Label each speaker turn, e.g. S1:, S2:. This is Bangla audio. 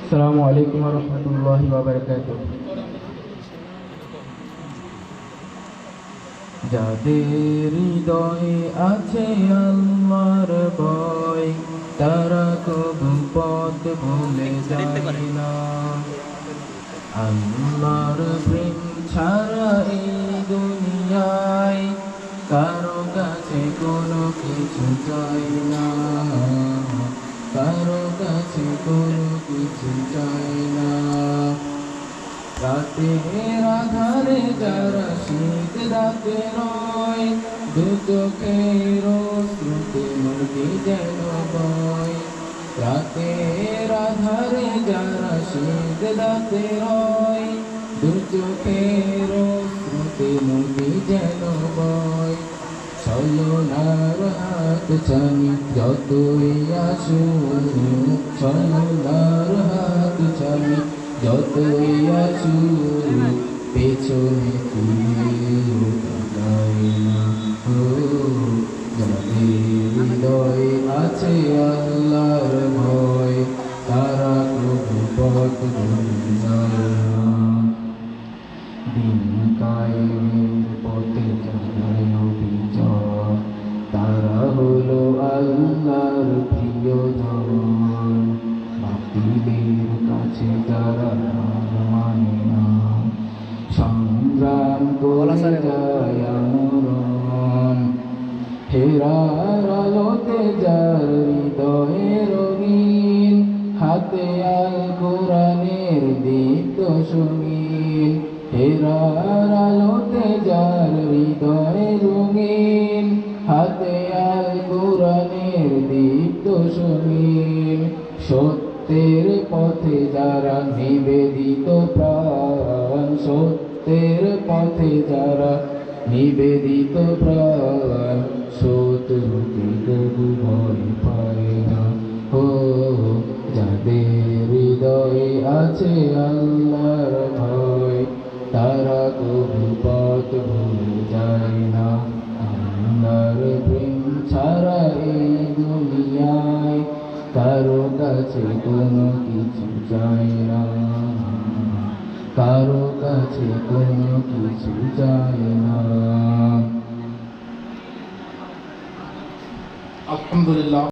S1: আসসালামু আলাইকুম ওয়া রাহমাতুল্লাহি ওয়া বারাকাতুহু। যাদের হৃদয়ে আছে আল্লাহর ভয়, তারা কবু পথ ভুলে যায় না। আল্লাহর প্রেম ছাড়া এই দুনিয়ায় কারো কাছে কোনো কিছু চাই না, কারো কাছে কোনো কিছু চাই না। রাতের আধারে যারা সিজদাতে রয়, দু চোখের অশ্রুতে নদী যেন বয়। রাতের আধারে যারা সিজদাতে রয়, দু চোখের অশ্রুতে নদী যেন বয়। ছলনার হাত ছানি যতই আসুক, ছলনার হাত ছানি যতই আসুক, পেছনে ফিরেও তাকাই না। যাদের হৃদয়ে আছে আল্লাহর ভয়, তারা কবু পথ ভুলে যায় না। দিন কায়েমের পথে যারাই অবিচল, তারা হলো আল্লাহর প্রিয়জন। বাতিলের কাছে যারা হার মানে না, সংগ্রাম করে যায় আমরণ। হেরার আলোতে যার হৃদয়ে রঙিন, হাতে আল কোরআনের দীপ্ত সঙ্গীন। হেরার আলোতে যার হৃদয়ে রঙিন, হাতে আল কোরআনের দীপ্ত সঙ্গীন। সত্যের পথে যারা নিবেদিত প্রাণ, সত্যের পথে যারা নিবেদিত প্রাণ, শত্রুকে কবু ভয় পায় না। যাদের হৃদয়ে আছে আল্লাহর ভয়, তারা কবু পথ ভুলে যায় না। আল্লাহর প্রেম ছাড়া এই দুনিয়ায় কারো কাছে কোনো কিছু চাই না, কারো কাছে কোনো কিছু চাই না। আলহামদুলিল্লাহ।